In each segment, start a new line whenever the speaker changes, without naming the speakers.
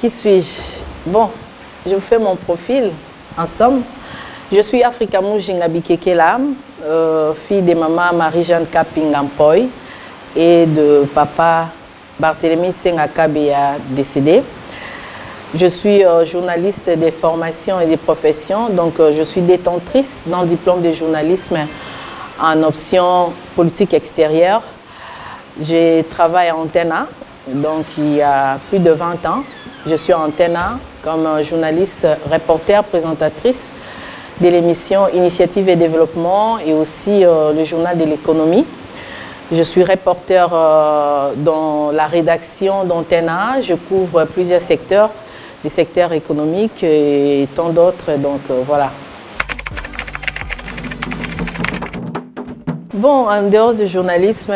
Qui suis-je? Bon, je vous fais mon profil ensemble. Je suis Africa Mujinga Bikekelam, fille de maman Marie-Jeanne Kapingampoy et de papa Barthélemy Senga-Kabea décédé. Je suis journaliste des formations et des professions, donc je suis détentrice d'un diplôme de journalisme en option politique extérieure. Je travaille à Antena, donc il y a plus de 20 ans. Je suis à Antena comme journaliste, reporter, présentatrice de l'émission Initiative et Développement et aussi le journal de l'économie. Je suis reporter dans la rédaction d'Antena. Je couvre plusieurs secteurs, les secteurs économiques et tant d'autres. Donc voilà. Bon, en dehors du journalisme,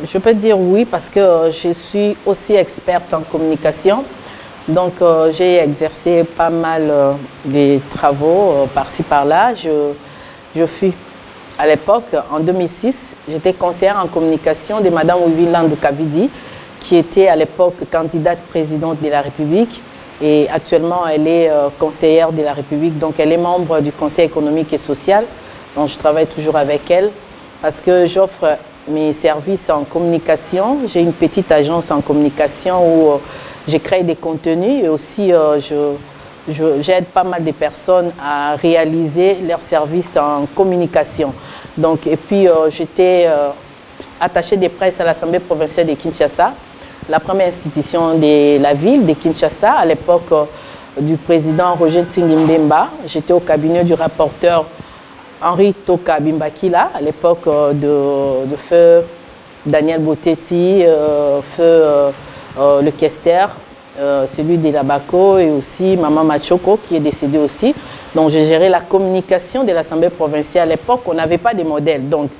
je peux dire oui parce que je suis aussi experte en communication. Donc j'ai exercé pas mal de travaux par-ci par-là. Je fus à l'époque, en 2006, j'étais conseillère en communication de Mme Wivi Landou-Kavidi, qui était à l'époque candidate présidente de la République et actuellement elle est conseillère de la République. Donc elle est membre du Conseil économique et social. Donc je travaille toujours avec elle parce que j'offre mes services en communication. J'ai une petite agence en communication où je crée des contenus et aussi j'aide pas mal de personnes à réaliser leurs services en communication. Donc, et puis j'étais attachée de presse à l'Assemblée provinciale de Kinshasa, la première institution de la ville de Kinshasa à l'époque du président Roger Tsingimbemba. J'étais au cabinet du rapporteur Henri Toka Bimbakila, à l'époque de feu Daniel Botetti, feu le Kester, celui de Labako et aussi Maman Machoko qui est décédée aussi. Donc j'ai géré la communication de l'Assemblée provinciale. À l'époque, on n'avait pas de modèles. Donc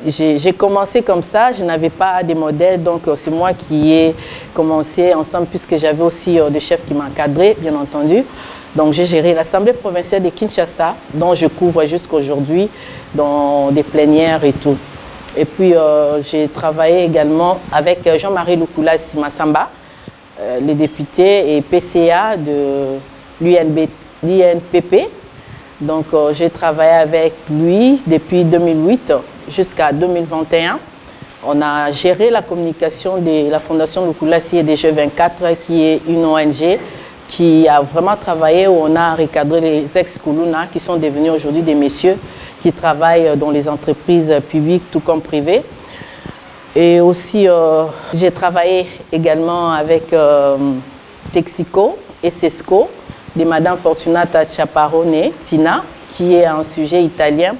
j'ai commencé comme ça, je n'avais pas de modèles. Donc c'est moi qui ai commencé ensemble puisque j'avais aussi des chefs qui m'encadraient, bien entendu. Donc j'ai géré l'Assemblée provinciale de Kinshasa, dont je couvre jusqu'à aujourd'hui dans des plénières et tout. Et puis j'ai travaillé également avec Jean-Marie Lukula Simasamba, le député et PCA de l'INPP. Donc j'ai travaillé avec lui depuis 2008 jusqu'à 2021. On a géré la communication de la Fondation Lukula CIDG 24, qui est une ONG qui a vraiment travaillé, où on a recadré les ex-Kuluna qui sont devenus aujourd'hui des messieurs qui travaillent dans les entreprises publiques tout comme privées. Et aussi, j'ai travaillé également avec Texico et Sesco, de Madame Fortunata Chaparone Tina, qui est un sujet italien,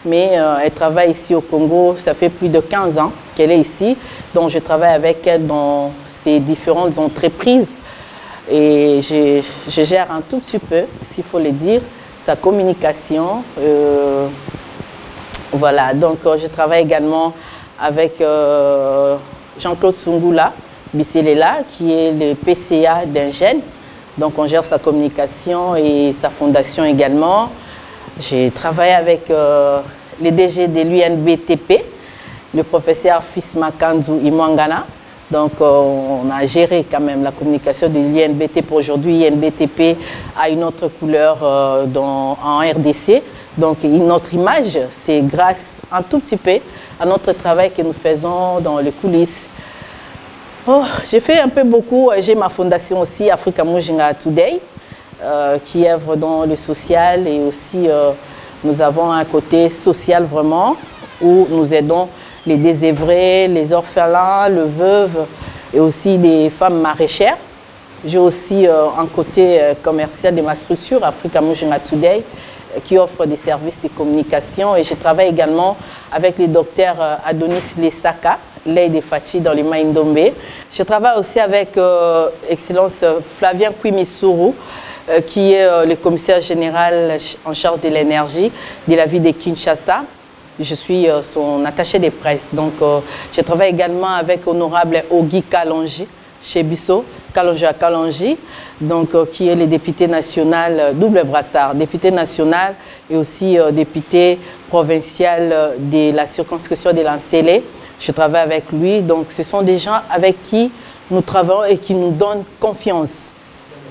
mais elle travaille ici au Congo, ça fait plus de 15 ans qu'elle est ici, donc je travaille avec elle dans ces différentes entreprises. Et je gère un tout petit peu, s'il faut le dire, sa communication. Voilà, donc je travaille également avec Jean-Claude Sungula Bisselela, qui est le PCA d'Ingen. Donc on gère sa communication et sa fondation également. J'ai travaillé avec le DG de l'UNBTP, le professeur Fisma Kanzu Imwangana. Donc on a géré quand même la communication de l'INBT. Pour aujourd'hui, l'INBTP a une autre couleur en RDC. Donc notre image, c'est grâce un tout petit peu à notre travail que nous faisons dans les coulisses. Oh, j'ai fait un peu beaucoup. J'ai ma fondation aussi, Africa Mujinga Today, qui œuvre dans le social. Et aussi, nous avons un côté social vraiment, où nous aidons les désœuvrés, les orphelins, les veuves et aussi des femmes maraîchères. J'ai aussi un côté commercial de ma structure, Africa Mujinga Today, qui offre des services de communication. Et je travaille également avec le docteur Adonis Lesaka, Leïde Fachi dans les Maïndombe. Je travaille aussi avec Excellence Flavien Kouimissuru, qui est le commissaire général en charge de l'énergie de la ville de Kinshasa. Je suis son attaché de presse. Donc, je travaille également avec Honorable Ogi Kalonji, chez Bissot, Kalonji à Kalonji, donc, qui est le député national, double brassard, député national et aussi député provincial de la circonscription de l'Ancélé. Je travaille avec lui. Donc, ce sont des gens avec qui nous travaillons et qui nous donnent confiance.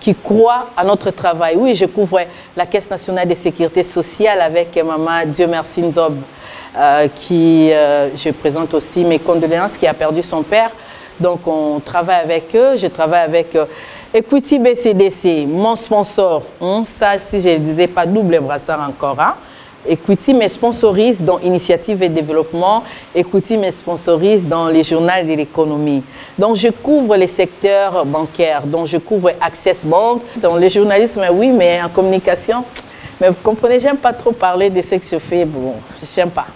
qui croient à notre travail. Oui, je couvre la Caisse nationale de sécurité sociale avec maman Dieu merci Nzob, je présente aussi mes condoléances, qui a perdu son père. Donc, on travaille avec eux. Je travaille avec Equity BCDC, mon sponsor. Ça, si je ne disais pas, double brassard encore. Hein. Equity me sponsorise dans Initiative et Développement. Equity me sponsorise dans les journaux de l'économie. Donc, je couvre les secteurs bancaires. Donc, je couvre Access Bank. Dans le journalisme, oui, mais en communication. Mais vous comprenez, j'aime pas trop parler de ce que je fais. Bon, je n'aime pas.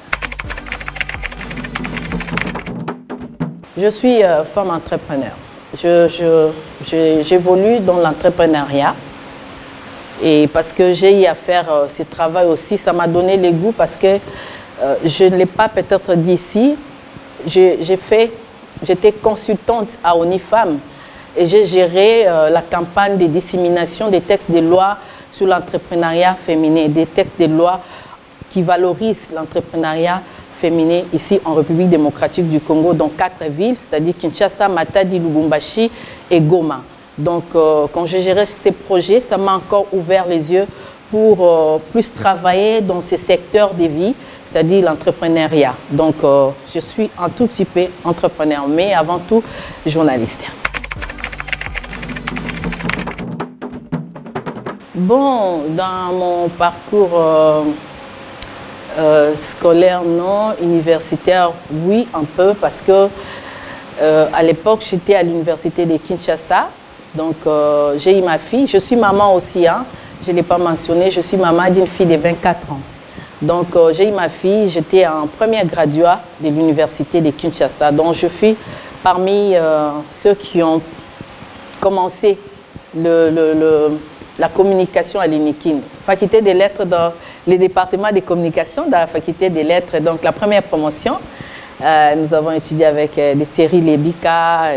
Je suis femme entrepreneur. J'évolue dans l'entrepreneuriat. Et parce que j'ai eu à faire ce travail aussi, ça m'a donné le goût parce que je ne l'ai pas peut-être dit ici. J'étais consultante à Onifam et j'ai géré la campagne de dissémination des textes de loi sur l'entrepreneuriat féminin, des textes de loi qui valorisent l'entrepreneuriat féminin ici en République démocratique du Congo dans 4 villes, c'est-à-dire Kinshasa, Matadi, Lubumbashi et Goma. Donc, quand je gérais ces projets, ça m'a encore ouvert les yeux pour plus travailler dans ces secteurs de vie, c'est-à-dire l'entrepreneuriat. Donc, je suis un tout petit peu entrepreneur, mais avant tout, journaliste. Bon, dans mon parcours scolaire, non, universitaire, oui, un peu, parce que à l'époque, j'étais à l'université de Kinshasa. Donc, j'ai eu ma fille. Je suis maman aussi, hein. Je ne l'ai pas mentionné. Je suis maman d'une fille de 24 ans. Donc, j'ai eu ma fille. J'étais en première graduat de l'université de Kinshasa. Donc, je suis parmi ceux qui ont commencé la communication à l'INIKIN. Faculté des lettres dans le département de communication, dans la faculté des lettres. Donc, la première promotion, nous avons étudié avec des Thierry Lebika.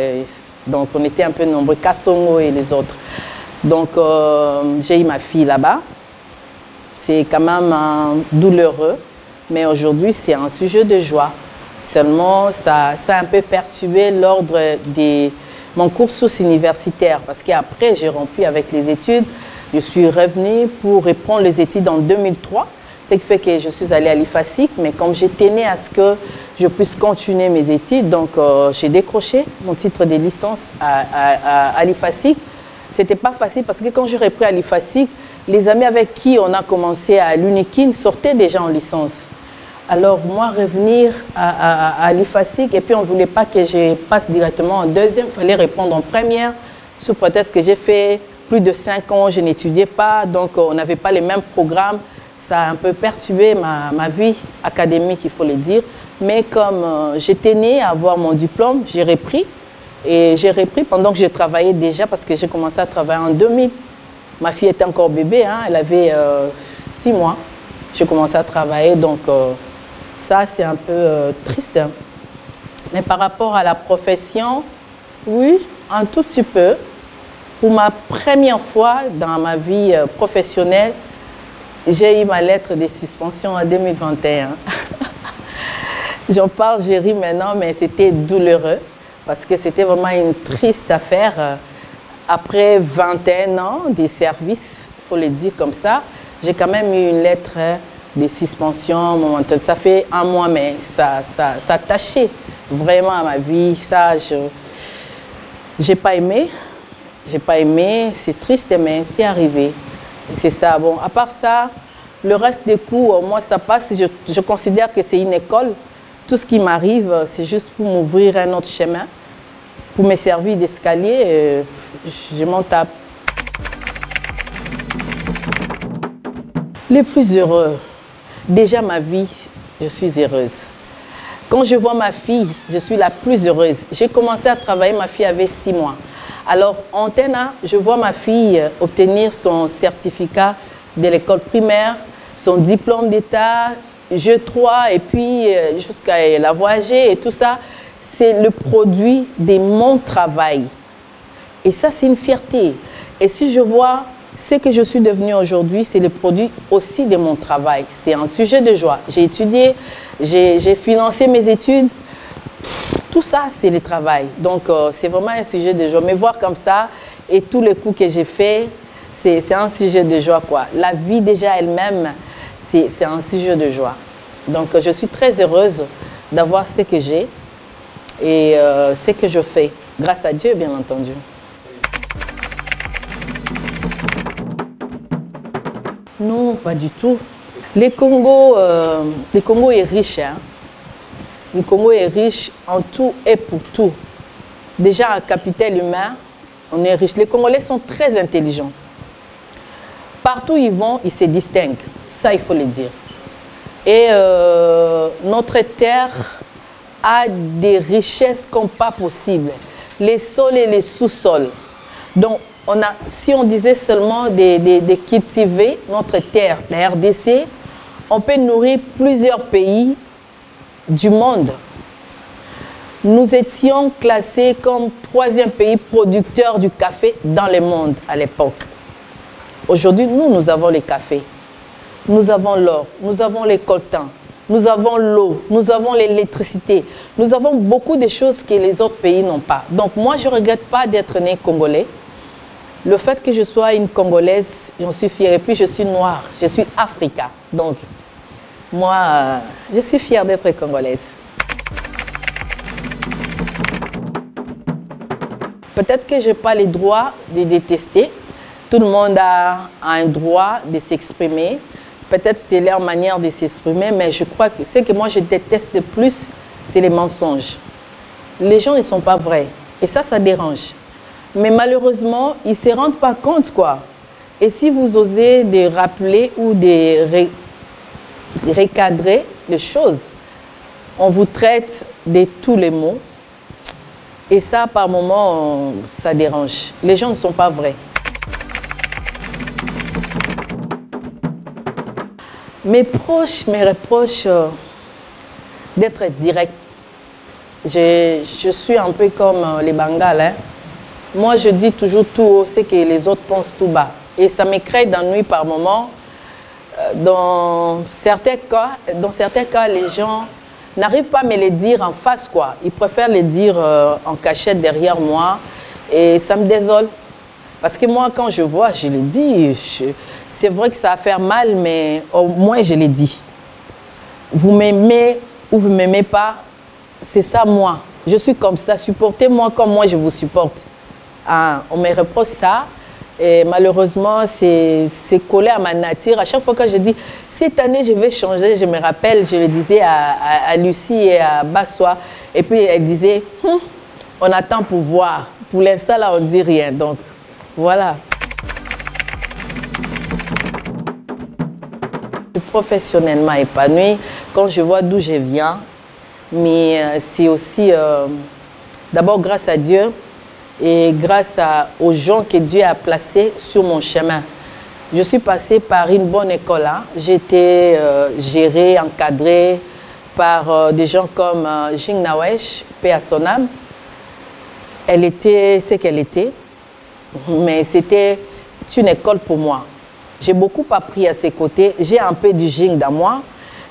Donc, on était un peu nombreux, Kassongo et les autres. Donc, j'ai eu ma fille là-bas. C'est quand même douloureux, mais aujourd'hui, c'est un sujet de joie. Seulement, ça a un peu perturbé l'ordre de mon cursus universitaire, parce qu'après, j'ai rompu avec les études. Je suis revenue pour reprendre les études en 2003. Ce qui fait que je suis allée à l'IFASIC, mais comme je tenais à ce que je puisse continuer mes études, donc j'ai décroché mon titre de licence à l'IFASIC. Ce n'était pas facile parce que quand j'ai repris à l'IFASIC, les amis avec qui on a commencé à l'UNIKIN sortaient déjà en licence. Alors moi, revenir à l'IFASIC, et puis on ne voulait pas que je passe directement en deuxième, il fallait répondre en première, sous prétexte que j'ai fait plus de 5 ans, je n'étudiais pas, donc on n'avait pas les mêmes programmes. Ça a un peu perturbé ma vie académique, il faut le dire. Mais comme j'étais née à avoir mon diplôme, j'ai repris. Et j'ai repris pendant que je travaillais déjà, parce que j'ai commencé à travailler en 2000. Ma fille était encore bébé, hein, elle avait 6 mois. J'ai commencé à travailler, donc ça, c'est un peu triste. Mais par rapport à la profession, oui, un tout petit peu. Pour ma première fois dans ma vie professionnelle, j'ai eu ma lettre de suspension en 2021. J'en parle, je ris maintenant, mais c'était douloureux parce que c'était vraiment une triste affaire. Après 21 ans de service, il faut le dire comme ça, j'ai quand même eu une lettre de suspension momentanée. Ça fait 1 mois, mais ça tachait vraiment à ma vie. Ça, je n'ai pas aimé. J'ai pas aimé, c'est triste, mais c'est arrivé. C'est ça. Bon, à part ça, le reste des cours, moi, ça passe. Je considère que c'est une école. Tout ce qui m'arrive, c'est juste pour m'ouvrir un autre chemin, pour me servir d'escalier. Je m'en tape. Les plus heureux. Déjà, ma vie, je suis heureuse. Quand je vois ma fille, je suis la plus heureuse. J'ai commencé à travailler, ma fille avait 6 mois. Alors, en Tena, je vois ma fille obtenir son certificat de l'école primaire, son diplôme d'État, G3, et puis jusqu'à la voyager et tout ça. C'est le produit de mon travail. Et ça, c'est une fierté. Et si je vois ce que je suis devenue aujourd'hui, c'est le produit aussi de mon travail. C'est un sujet de joie. J'ai étudié, j'ai financé mes études. Tout ça, c'est le travail. Donc, c'est vraiment un sujet de joie. Me voir comme ça et tous les coups que j'ai faits, c'est un sujet de joie, quoi. La vie déjà elle-même, c'est un sujet de joie. Donc je suis très heureuse d'avoir ce que j'ai et ce que je fais, grâce à Dieu, bien entendu. Non, pas du tout. Le Congo est riche. Hein. Le Congo est riche en tout et pour tout. Déjà, en capital humain, on est riche. Les Congolais sont très intelligents. Partout où ils vont, ils se distinguent. Ça, il faut le dire. Et notre terre a des richesses comme pas possible. Les sols et les sous-sols. Donc, si on disait seulement de cultiver notre terre, la RDC, on peut nourrir plusieurs pays du monde. Nous étions classés comme 3e pays producteur du café dans le monde à l'époque. Aujourd'hui, nous avons les cafés, nous avons l'or, nous avons les coltans, nous avons l'eau, nous avons l'électricité, nous avons beaucoup de choses que les autres pays n'ont pas. Donc moi, je ne regrette pas d'être né congolais. Le fait que je sois une Congolaise, j'en suis fière. Et puis je suis noire, je suis africaine. Donc moi, je suis fière d'être congolaise. Peut-être que je n'ai pas le droit de détester. Tout le monde a un droit de s'exprimer. Peut-être c'est leur manière de s'exprimer, mais je crois que ce que moi je déteste le plus, c'est les mensonges. Les gens ne sont pas vrais. Et ça dérange. Mais malheureusement, ils ne se rendent pas compte, quoi. Et si vous osez de rappeler ou de recadrer les choses, on vous traite de tous les mots. Et ça, par moments, ça dérange. Les gens ne sont pas vrais. Mes proches me reprochent d'être direct. Je suis un peu comme les Bengales. Hein. Moi, je dis toujours tout haut, ce que les autres pensent tout bas. Et ça me crée d'ennui par moments. Dans certains cas, les gens n'arrivent pas à me le dire en face, quoi. Ils préfèrent le dire en cachette derrière moi. Et ça me désole. Parce que moi, quand je vois, je le dis. C'est vrai que ça va faire mal, mais au moins, je le dis. Vous m'aimez ou vous ne m'aimez pas, c'est ça, moi. Je suis comme ça. Supportez-moi comme moi, je vous supporte. Ah, on me reproche ça. Et malheureusement, c'est collé à ma nature. À chaque fois que je dis, cette année, je vais changer, je me rappelle, je le disais à Lucie et à Bassois. Et puis, elle disait, on attend pour voir. Pour l'instant, là, on ne dit rien. Donc, voilà. Je suis professionnellement épanouie quand je vois d'où je viens. Mais c'est aussi, d'abord, grâce à Dieu. Et grâce aux gens que Dieu a placés sur mon chemin. Je suis passée par une bonne école. Hein. J'ai été gérée, encadrée par des gens comme Jing Nawesh, paix à son âme. Elle était ce qu'elle était, mais c'était une école pour moi. J'ai beaucoup appris à ses côtés. J'ai un peu du Jing dans moi.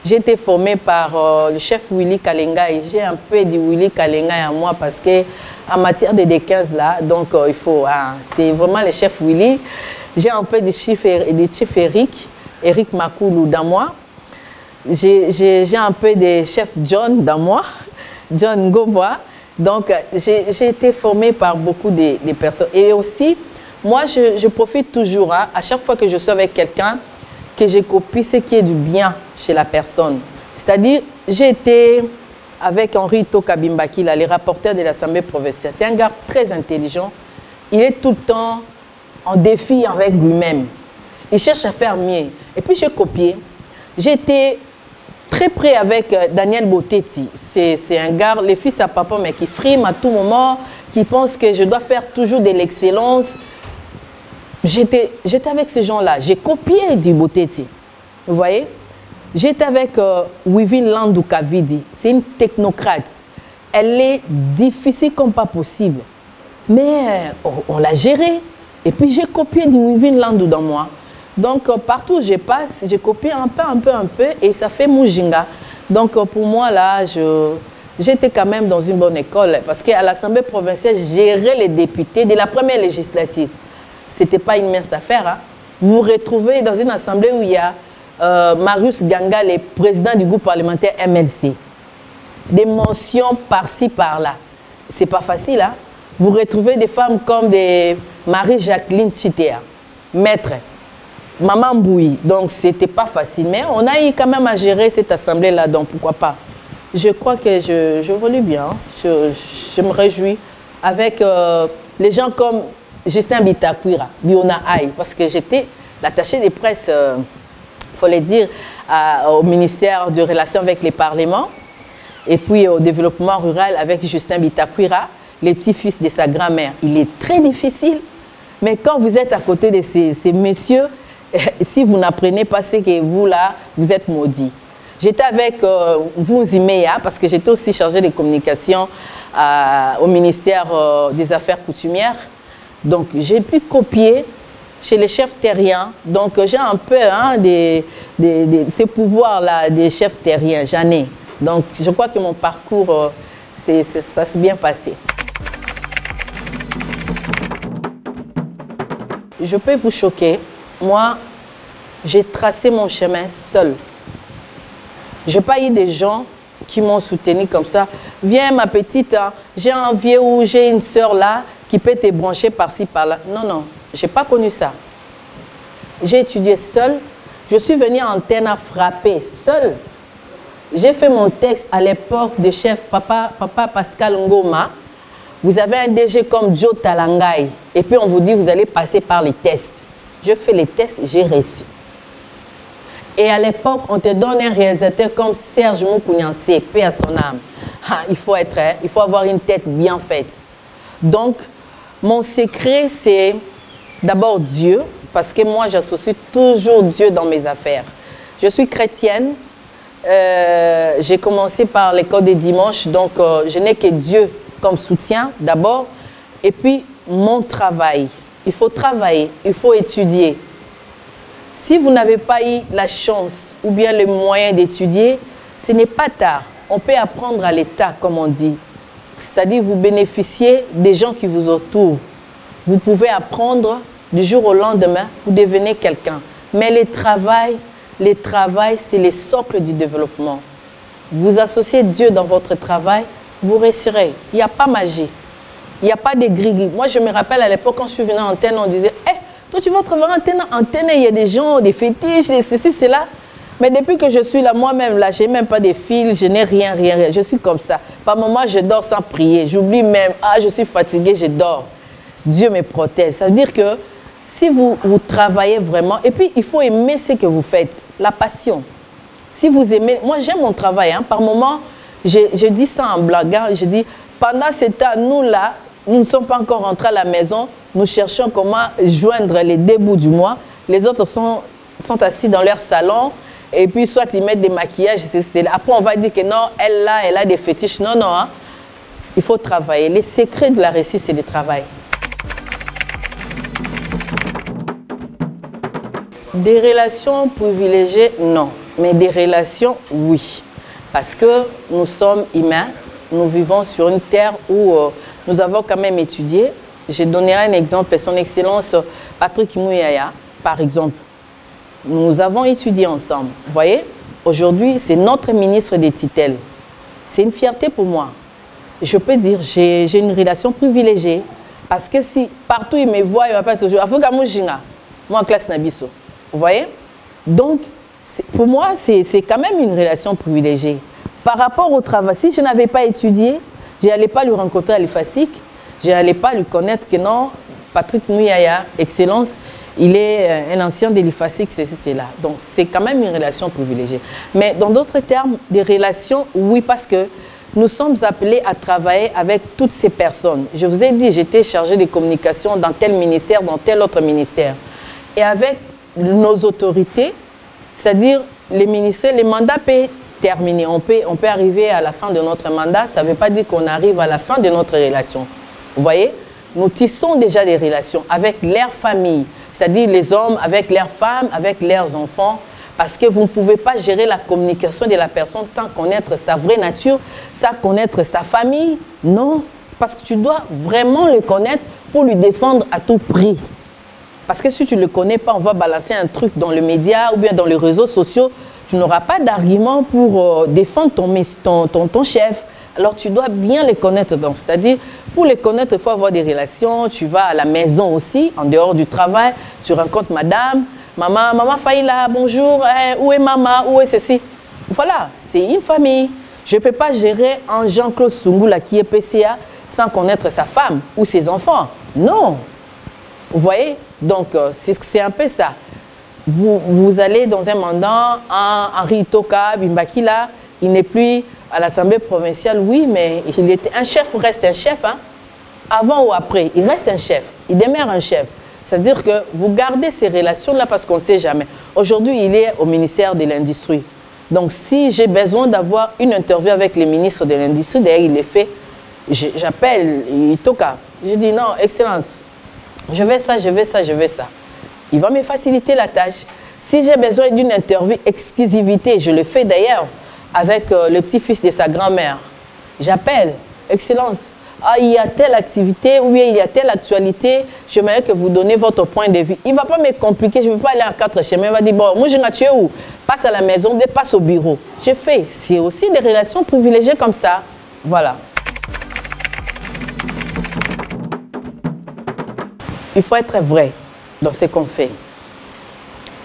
J'ai été formée par le chef Willy Kalengai. J'ai un peu du Willy Kalengai en moi parce que en matière de D15 là, donc il faut, c'est vraiment le chef Willy. J'ai un peu du chef Eric Makoulou dans moi. J'ai un peu de chef John dans moi, John Gobois. Donc j'ai été formée par beaucoup de personnes. Et aussi, moi je profite toujours, hein, à chaque fois que je suis avec quelqu'un, que je copie ce qui est du bien chez la personne. C'est-à-dire, j'ai été avec Henri Tokabimbaki, le rapporteur de l'Assemblée provinciale. C'est un gars très intelligent. Il est tout le temps en défi avec lui-même. Il cherche à faire mieux. Et puis, j'ai copié. J'ai été très près avec Daniel Botetti. C'est un gars, le fils à papa, mais qui frime à tout moment, qui pense que je dois faire toujours de l'excellence. J'étais avec ces gens-là. J'ai copié du Botetti. Vous voyez? J'étais avec Wivine Landou Kavidi. C'est une technocrate. Elle est difficile comme pas possible. Mais on l'a gérée. Et puis j'ai copié du Wivine Landou dans moi. Donc partout où je passe, j'ai copié un peu. Et ça fait Mujinga. Donc pour moi, là, j'étais quand même dans une bonne école parce qu'à l'Assemblée provinciale, gérer les députés de la première législative, ce n'était pas une mince affaire. Hein. Vous vous retrouvez dans une assemblée où il y a Marius Ganga, le président du groupe parlementaire MLC. Des mentions par-ci, par-là. Ce n'est pas facile. Hein? Vous retrouvez des femmes comme des Marie-Jacqueline Chitea, maître, Maman Bouy. Donc, ce n'était pas facile. Mais on a eu quand même à gérer cette assemblée-là, donc pourquoi pas. Je crois que je volais bien. Je me réjouis avec les gens comme Justin Bitakwira, Biona Aïe, parce que j'étais l'attaché des presses, il faut le dire, au ministère de Relations avec les parlements et puis au développement rural avec Justin Bitakwira, les petits-fils de sa grand-mère. Il est très difficile, mais quand vous êtes à côté de ces messieurs, si vous n'apprenez pas ce que vous, là, vous êtes maudits. J'étais avec vous, Zimeya, parce que j'étais aussi chargée de communication au ministère des Affaires coutumières. Donc, j'ai pu copier chez les chefs terriens. Donc, j'ai un peu hein, ces pouvoirs-là des chefs terriens. J'en ai. Donc, je crois que mon parcours, ça s'est bien passé. Je peux vous choquer. Moi, j'ai tracé mon chemin seul. Je n'ai pas eu des gens qui m'ont soutenu comme ça. Viens, ma petite, hein, j'ai un vieux ou j'ai une soeur là qui peut te brancher par-ci, par-là. Non, non, je n'ai pas connu ça. J'ai étudié seule. Je suis venue en antenne à frapper seule. J'ai fait mon texte à l'époque de chef Papa Pascal Ngoma. Vous avez un DG comme Joe Talangay. Et puis on vous dit, vous allez passer par les tests. Je fais les tests, j'ai reçu. Et à l'époque, on te donne un réalisateur comme Serge Moukouniansé, paix à son âme. Ah, il faut avoir une tête bien faite. Donc, mon secret, c'est d'abord Dieu, parce que moi, j'associe toujours Dieu dans mes affaires. Je suis chrétienne. J'ai commencé par l'école des dimanches, donc je n'ai que Dieu comme soutien d'abord. Et puis, mon travail. Il faut travailler, il faut étudier. Si vous n'avez pas eu la chance ou bien le moyen d'étudier, ce n'est pas tard. On peut apprendre à l'état, comme on dit. C'est-à-dire vous bénéficiez des gens qui vous entourent. Vous pouvez apprendre du jour au lendemain, vous devenez quelqu'un. Mais le travail, c'est le socle du développement. Vous associez Dieu dans votre travail, vous réussirez. Il n'y a pas magie. Il n'y a pas de gris-gris. Moi, je me rappelle à l'époque, quand je suis venue en antenne, on disait hey, toi, tu vas travailler en antenne, il y a des gens, des fétiches, des ceci, cela. Mais depuis que je suis là, moi-même, là, je n'ai même pas de fil, je n'ai rien. Je suis comme ça. Par moments, je dors sans prier. J'oublie même, je suis fatiguée, je dors. Dieu me protège. Ça veut dire que si vous travaillez vraiment, et puis il faut aimer ce que vous faites, la passion. Si vous aimez, moi j'aime mon travail, hein. Par moments, je dis ça en blaguant, je dis, pendant ce temps, nous là, nous ne sommes pas encore rentrés à la maison, nous cherchons comment joindre les deux bouts du mois. Les autres sont assis dans leur salon, et puis soit ils mettent des maquillages, après on va dire que non, elle là, elle a des fétiches. Non, non, hein. Il faut travailler. Les secrets de la réussite, c'est le travail. Des relations privilégiées, non. Mais des relations, oui. Parce que nous sommes humains, nous vivons sur une terre où nous avons quand même étudié. Je donnerai un exemple, son Excellence Patrick Mouyaya, par exemple. Nous avons étudié ensemble. Vous voyez, aujourd'hui, c'est notre ministre des tutelles. C'est une fierté pour moi. Je peux dire, j'ai une relation privilégiée. Parce que si partout il me voit, il va pas toujours. Moi, en classe Nabiso. Vous voyez? Donc, pour moi, c'est quand même une relation privilégiée. Par rapport au travail, si je n'avais pas étudié, je n'allais pas lui rencontrer à l'IFASIC, je n'allais pas lui connaître que non, Patrick Mouyaya, Excellence, il est un ancien de l'IFASIC, c'est là. Donc, c'est quand même une relation privilégiée. Mais dans d'autres termes, des relations, oui, parce que nous sommes appelés à travailler avec toutes ces personnes. Je vous ai dit, j'étais chargée de communication dans tel ministère, dans tel autre ministère. Et avec nos autorités, c'est-à-dire les ministères, les mandats peuvent terminer. On peut arriver à la fin de notre mandat, ça ne veut pas dire qu'on arrive à la fin de notre relation. Vous voyez, nous tissons déjà des relations avec leurs familles, c'est-à-dire les hommes avec leurs femmes, avec leurs enfants, Parce que vous ne pouvez pas gérer la communication de la personne sans connaître sa vraie nature, sans connaître sa famille. Non, parce que tu dois vraiment le connaître pour lui défendre à tout prix. Parce que si tu ne le connais pas, on va balancer un truc dans le média ou bien dans les réseaux sociaux, tu n'auras pas d'argument pour défendre ton chef. Alors tu dois bien les connaître. C'est-à-dire, pour les connaître, il faut avoir des relations. Tu vas à la maison aussi, en dehors du travail. Tu rencontres madame, maman Faïla, bonjour, où est maman, où est ceci. Voilà, c'est une famille. Je ne peux pas gérer un Jean-Claude Sungula qui est PCA sans connaître sa femme ou ses enfants. Non. Vous voyez? Donc, c'est un peu ça. Vous allez dans un mandat, Henri Toka, Bimbakila, il n'est plus à l'Assemblée provinciale, oui, mais il était un chef reste un chef. Hein? Avant ou après, il reste un chef. Il demeure un chef. C'est-à-dire que vous gardez ces relations-là parce qu'on ne sait jamais. Aujourd'hui, il est au ministère de l'Industrie. Donc, si j'ai besoin d'avoir une interview avec le ministre de l'Industrie, d'ailleurs, il est fait, j'appelle Toka. Je dis non, Excellence, je veux ça, je veux ça, je veux ça. Il va me faciliter la tâche. Si j'ai besoin d'une interview exclusivité, je le fais d'ailleurs avec le petit-fils de sa grand-mère. J'appelle, Excellence, il y a telle activité, ou il y a telle actualité, j'aimerais que vous donnez votre point de vue. Il ne va pas me compliquer, je ne vais pas aller en 4 chemins. Il va dire, bon, moi je n'ai tué où? Passe à la maison, mais passe au bureau. J'ai fait. C'est aussi des relations privilégiées comme ça. Voilà. Il faut être vrai dans ce qu'on fait.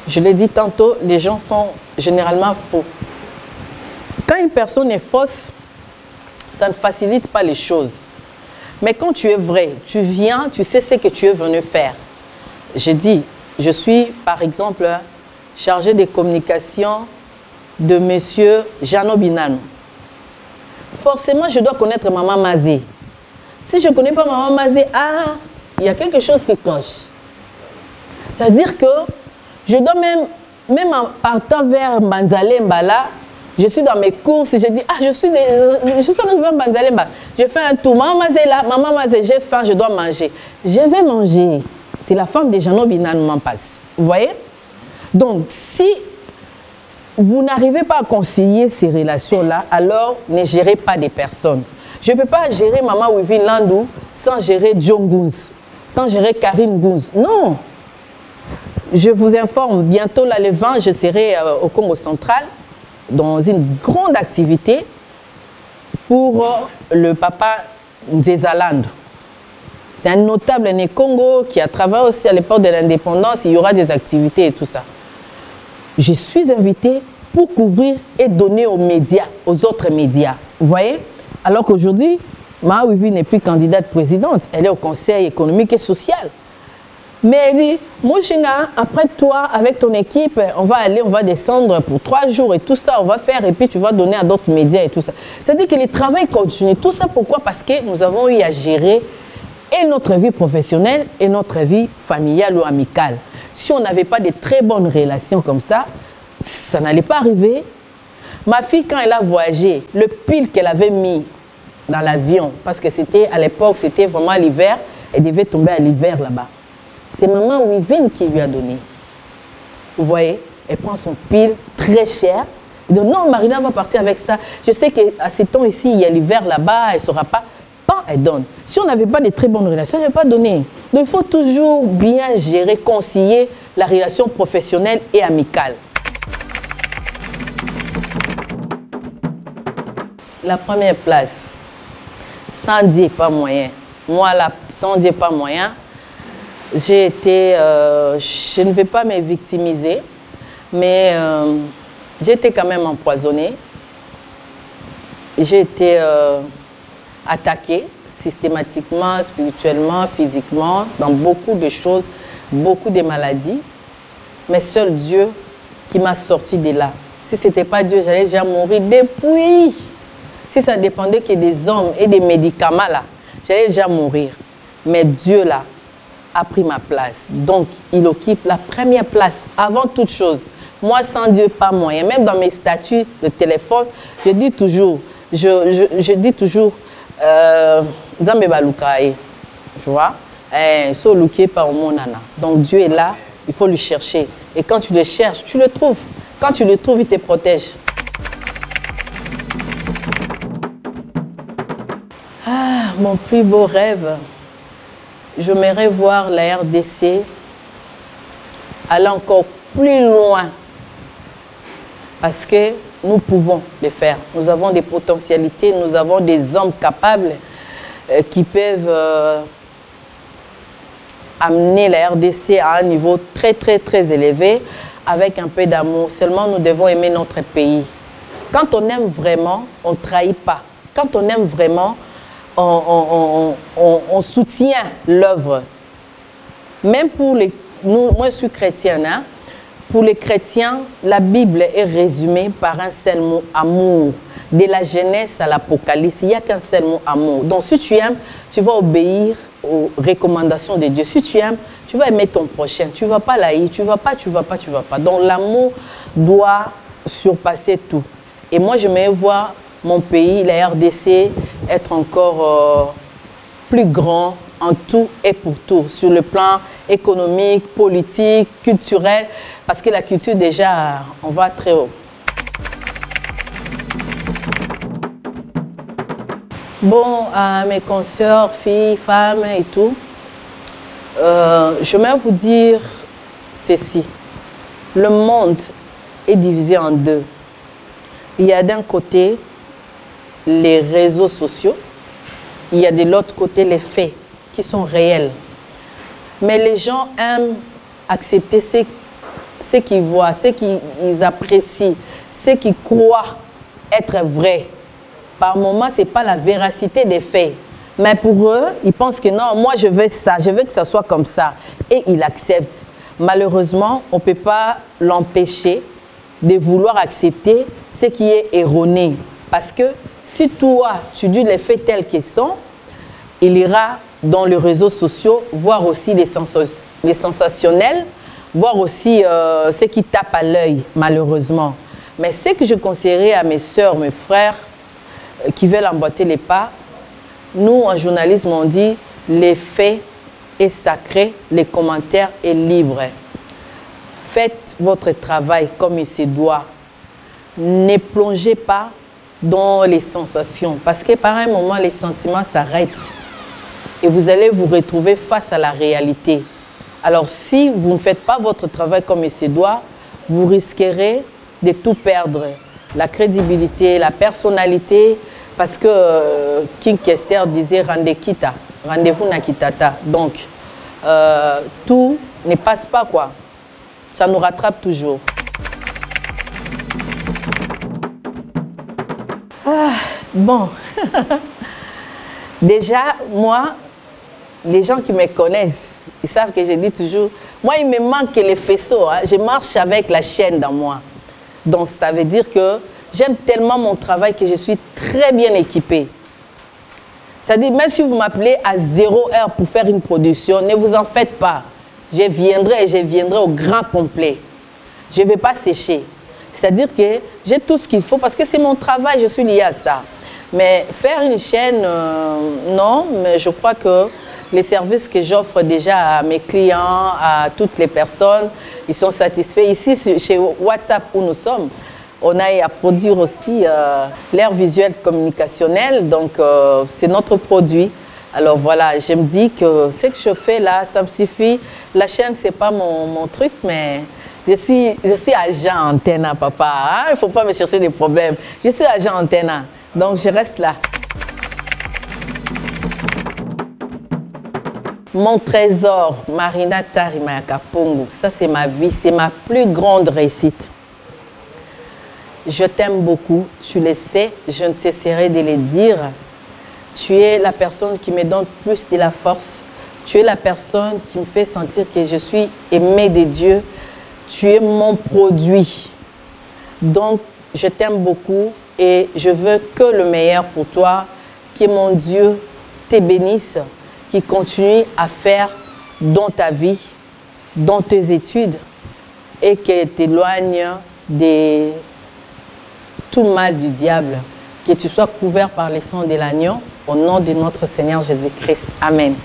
Je l'ai dit tantôt, les gens sont généralement faux. Quand une personne est fausse, ça ne facilite pas les choses. Mais quand tu es vrai, tu viens, tu sais ce que tu es venu faire. J'ai dit, je suis par exemple chargé des communications de M. Jeannot Binano. Forcément, je dois connaître Maman Mazé. Si je ne connais pas Maman Mazé, il y a quelque chose qui cloche. C'est-à-dire que je dois même en partant vers Manzalemba, là, je suis dans mes courses, je dis, je suis arrivé vers Manzalemba. Je fais un tour, Maman Mazé là, Maman Mazé, j'ai faim, je dois manger. Je vais manger. C'est la femme de Jeannot Binano m'en passe. Vous voyez? Donc, si vous n'arrivez pas à concilier ces relations-là, alors ne gérez pas des personnes. Je ne peux pas gérer Maman Wivine Landou sans gérer John Gounz, sans gérer Karine Gounz. Non. Je vous informe, bientôt là, le 20, je serai au Congo central dans une grande activité pour le papa Nzezaland. C'est un notable né Congo qui a travaillé aussi à l'époque de l'indépendance. Il y aura des activités et tout ça. Je suis invitée pour couvrir et donner aux médias, aux autres médias. Vous voyez? Alors qu'aujourd'hui, Maman Wivine n'est plus candidate présidente. Elle est au Conseil économique et social. Mais elle dit, Mouchinga, après toi, avec ton équipe, on va aller, on va descendre pour 3 jours et tout ça, on va faire et puis tu vas donner à d'autres médias et tout ça. C'est-à-dire que le travail continue. Tout ça, pourquoi? Parce que nous avons eu à gérer et notre vie professionnelle et notre vie familiale ou amicale. Si on n'avait pas de très bonnes relations comme ça, ça n'allait pas arriver. Ma fille, quand elle a voyagé, le pile qu'elle avait mis dans l'avion, parce que c'était à l'époque, c'était vraiment l'hiver, elle devait tomber à l'hiver là-bas. C'est Maman Wivine qui lui a donné. Vous voyez, elle prend son pile très cher. Elle dit non, Marina va partir avec ça. Je sais qu'à ces temps ici, il y a l'hiver là-bas, elle ne saura pas. Pas, elle donne. Si on n'avait pas de très bonnes relations, elle ne va pas donner. Donc il faut toujours bien gérer, concilier la relation professionnelle et amicale. La première place, sans dire pas moyen. Moi, là, sans dire pas moyen, j'ai été, je ne vais pas me victimiser, mais j'ai été quand même empoisonnée. J'ai été attaquée systématiquement, spirituellement, physiquement, dans beaucoup de choses, beaucoup de maladies. Mais seul Dieu qui m'a sorti de là. Si ce n'était pas Dieu, j'allais déjà mourir depuis. Si ça dépendait que des hommes et des médicaments, là, j'allais déjà mourir. Mais Dieu, là, a pris ma place. Donc, il occupe la première place avant toute chose. Moi, sans Dieu, pas moyen. Même dans mes statuts de téléphone, je dis toujours, Nzambe balukae, tu vois, so luké par mon nana. Donc, Dieu est là, il faut le chercher. Et quand tu le cherches, tu le trouves. Quand tu le trouves, il te protège. Ah, mon plus beau rêve, j'aimerais voir la RDC aller encore plus loin. Parce que nous pouvons le faire. Nous avons des potentialités, nous avons des hommes capables qui peuvent amener la RDC à un niveau très, très, très élevé avec un peu d'amour. Seulement, nous devons aimer notre pays. Quand on aime vraiment, on ne trahit pas. Quand on aime vraiment, on soutient l'œuvre. Même pour les... moi, je suis chrétienne, hein? Pour les chrétiens, la Bible est résumée par un seul mot, amour. De la Genèse à l'Apocalypse, il n'y a qu'un seul mot, amour. Donc, si tu aimes, tu vas obéir aux recommandations de Dieu. Si tu aimes, tu vas aimer ton prochain. Tu ne vas pas l'haïr, tu ne vas pas. Donc, l'amour doit surpasser tout. Et moi, j'aimerais voir mon pays, la RDC, être encore plus grand en tout et pour tout, sur le plan économique, politique, culturel, parce que la culture, déjà, on va très haut. Bon, à mes consoeurs, filles, femmes et tout, j'aimerais vous dire ceci. Le monde est divisé en deux. Il y a d'un côté les réseaux sociaux, il y a de l'autre côté les faits qui sont réels. Mais les gens aiment accepter ce qu'ils voient, ce qu'ils apprécient, ce qu'ils croient être vrai. Par moments, ce n'est pas la véracité des faits. Mais pour eux, ils pensent que non, moi je veux ça, je veux que ça soit comme ça. Et ils acceptent. Malheureusement, on ne peut pas l'empêcher de vouloir accepter ce qui est erroné. Parce que si toi, tu dis les faits tels qu'ils sont, il ira dans les réseaux sociaux voir aussi les sensationnels, voir aussi ce qui tape à l'œil, malheureusement. Mais ce que je conseillerais à mes sœurs, mes frères, qui veulent emboîter les pas, nous, en journalisme, on dit les faits est sacré, les commentaires est libre. Faites votre travail comme il se doit. Ne plongez pas dans les sensations, parce que par un moment, les sentiments s'arrêtent et vous allez vous retrouver face à la réalité. Alors, si vous ne faites pas votre travail comme il se doit, vous risquerez de tout perdre. La crédibilité, la personnalité, parce que King Kester disait rendez-vous na kitata. Donc, tout ne passe pas, quoi. Ça nous rattrape toujours. Ah, bon. Déjà, moi, les gens qui me connaissent, ils savent que je dis toujours, moi, il me manque les faisceaux. Hein. Je marche avec la chaîne dans moi. Donc, ça veut dire que j'aime tellement mon travail que je suis très bien équipée. C'est-à-dire, même si vous m'appelez à 0 heure pour faire une production, ne vous en faites pas. Je viendrai et je viendrai au grand complet. Je ne vais pas sécher. C'est-à-dire que j'ai tout ce qu'il faut parce que c'est mon travail, je suis liée à ça. Mais faire une chaîne, non, mais je crois que les services que j'offre déjà à mes clients, à toutes les personnes, ils sont satisfaits. Ici, chez WhatsApp où nous sommes, on a à produire aussi l'ère visuelle communicationnelle, donc c'est notre produit. Alors voilà, je me dis que ce que je fais là, ça me suffit. La chaîne, ce n'est pas mon truc, mais je suis agent Antenna, papa. Hein? Il ne faut pas me chercher des problèmes. Je suis agent Antenna, donc je reste là. Mon trésor, Marina Tarimaya Pongo, ça c'est ma vie, c'est ma plus grande réussite. Je t'aime beaucoup, tu le sais, je ne cesserai de le dire. Tu es la personne qui me donne plus de la force. Tu es la personne qui me fait sentir que je suis aimée de Dieu. Tu es mon produit. Donc, je t'aime beaucoup et je veux que le meilleur pour toi. Que mon Dieu te bénisse, qu'il continue à faire dans ta vie, dans tes études et qu'il t'éloigne de tout mal du diable. Que tu sois couvert par le sang de l'agneau au nom de notre Seigneur Jésus-Christ. Amen.